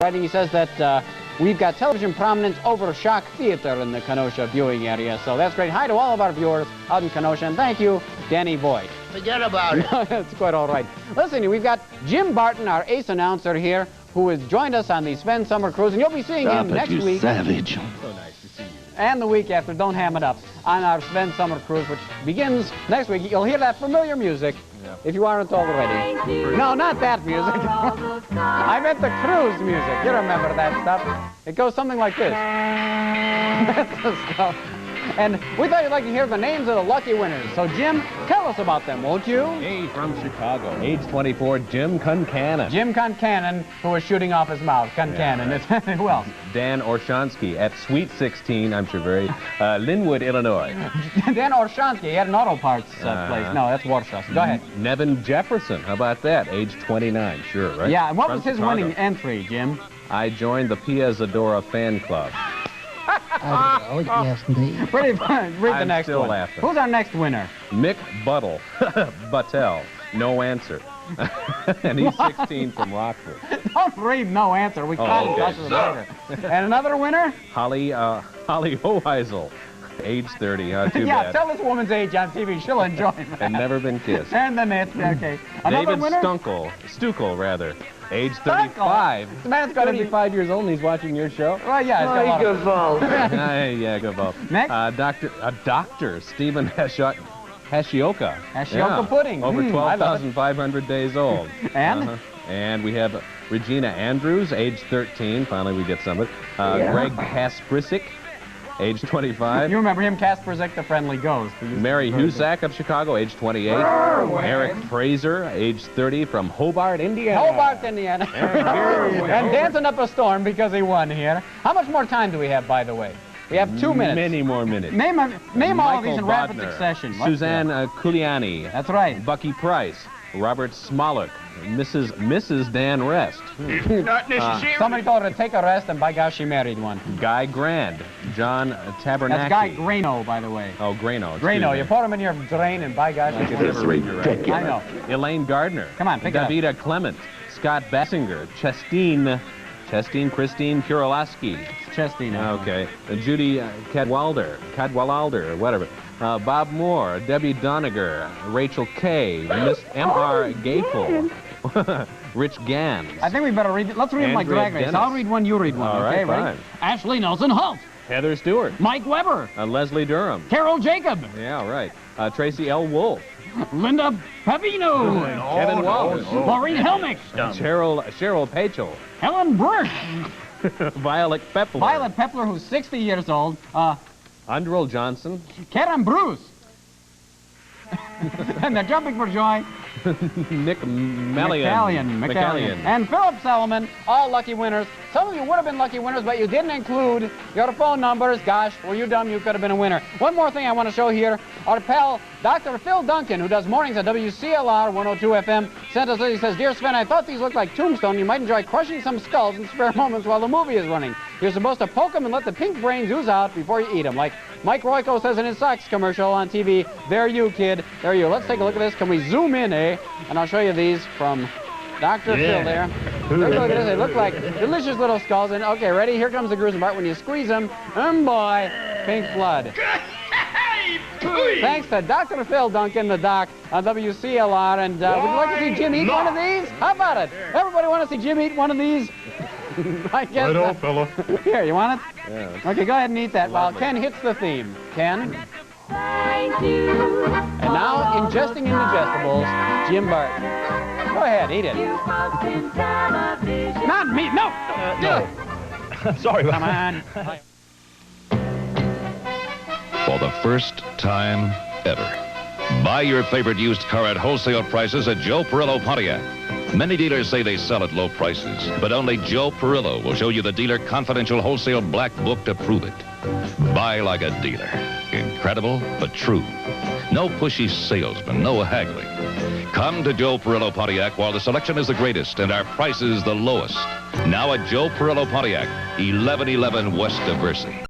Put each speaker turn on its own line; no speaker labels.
He says that we've got television prominence over Shock Theater in the Kenosha viewing area, so that's great. Hi to all of our viewers out in Kenosha, and thank you, Danny Boyd.
Forget about it.
It's quite all right. Listen, we've got Jim Barton, our ace announcer here, who has joined us on the Sven Summer Cruise, and you'll be seeing him next week.
Savage.
So nice to see you.
And the week after, don't ham it up, on our Sven Summer Cruise, which begins next week. You'll hear that familiar music, if you aren't already. No, not that music. I meant the cruise music. You remember that stuff. It goes something like this. That's the stuff. And we thought you'd like to hear the names of the lucky winners. So, Jim, tell us about them, won't you?
Hey, from Chicago, age 24, Jim Concannon.
Jim Concannon, who was shooting off his mouth. Concannon.
Yeah,
Who else?
Dan Orshansky at Suite 16, I'm sure very, Linwood, Illinois.
Dan Orshansky. He had an auto parts place. No, that's Warsaw. Go ahead.
Nevin Jefferson, how about that? Age 29, sure, right?
Yeah, and what
From
was his
Chicago.
winning entry, Jim?
I joined the Pia Zadora fan club.
I don't know. Yes, indeed.
Pretty fun. Read the
I'm
next
still
one.
laughing.
Who's our next winner?
Mick Buttle, Buttel, no answer. And he's 16 from Rockford.
Don't read no answer. We caught him
okay.
later. And another winner?
Holly Hoheisel, age 30, too
Yeah,
bad.
tell this woman's age on TV. She'll enjoy it.
And never been kissed.
And the net. Okay. Another
David
winner?
Stuckel, rather. Age 35.
The man's got to be...
35 years old and he's watching your show?
Well, yeah, it's got a lot of...
Yeah, good ball.
Next?
Dr. Stephen Hashioka.
Hashioka pudding.
Over
I love it.
12,500 days old.
And?
And we have Regina Andrews, age 13. Finally, we get somebody. Greg Kasprisic, age 25.
You remember him, Kasperzik, the friendly ghost.
Mary Husak of Chicago, age 28. Eric Fraser, age 30, from Hobart, Indiana.
Hobart, Indiana. And dancing up a storm because he won here. How much more time do we have, by the way? We have 2 minutes.
Many more minutes.
Name all of these in
Michael
rapid
Bodner,
succession.
Suzanne Kuliani.
That's right.
Bucky Price. Robert Smollett. Mrs. Dan Rest.
Not necessary.
Somebody told her to take a rest, and by gosh, she married one.
Guy Grand. John Tabernacki.
That's Guy Grano, by the way.
Oh, Grano.
Grano. You pour him in your drain, and by gosh,
This is ridiculous.
I know.
Elaine Gardner.
Come on, pick it up.
Davida Clement. Scott Bassinger. Christine Kurolaski.
Chesty now.
Okay. Judy Cadwalder, whatever. Bob Moore, Debbie Doniger, Rachel Kay, Miss M.R. Gapel, Rich Gans.
I think we better read it. Let's read them like
Andrea
drag race.
Dennis.
I'll read one, you read one.
All
okay,
right,
ready?
fine.
Ashley Nelson Holt.
Heather Stewart.
Mike Weber.
Leslie Durham.
Carol Jacob.
Yeah, right. Tracy L. Wolf.
Linda Pepino.
Kevin Wallace.
Maureen Helmick.
Cheryl Pachel.
Helen Burke.
Violet Pepler.
Violet Pepler, who's 60 years old.
Andrel Johnson.
Karen Bruce. And they're jumping for joy.
Nick McCallion.
And Philip Solomon, all lucky winners. Some of you would have been lucky winners, but you didn't include your phone numbers. Gosh, were you dumb? You could have been a winner. One more thing I want to show here. Our pal, Dr. Phil Duncan, who does mornings at WCLR 102 FM, sent us this. He says, Dear Sven, I thought these looked like Tombstone. You might enjoy crushing some skulls in spare moments while the movie is running. You're supposed to poke them and let the pink brains ooze out before you eat them. Like Mike Royko says in his socks commercial on TV, there you, kid. There you. Let's take a look at this. Can we zoom in, eh? And I'll show you these from Dr. Phil there. Take a look at this. They look like delicious little skulls. And okay, ready? Here comes the gruesome part. When you squeeze them, boy, pink blood. Thanks to Dr. Phil Duncan, the doc, on WCLR. And would you like to see Jim eat one of these? How about it? Everybody want to see Jim eat one of these? I guess.
Right on, fella.
Here, you want it?
Yeah.
Okay, go ahead and eat that while Ken hits the theme. Ken?
Thank you.
And now, ingesting indigestibles, Jim Barton. Go ahead, eat it. Not me, no!
No. Sorry about
Come on.
For the first time ever, buy your favorite used car at wholesale prices at Joe Perillo Pontiac. Many dealers say they sell at low prices, but only Joe Perillo will show you the dealer confidential wholesale black book to prove it. Buy like a dealer. Incredible, but true. No pushy salesman, no haggling. Come to Joe Perillo Pontiac while the selection is the greatest and our prices the lowest. Now at Joe Perillo Pontiac, 1111 West of Bercy.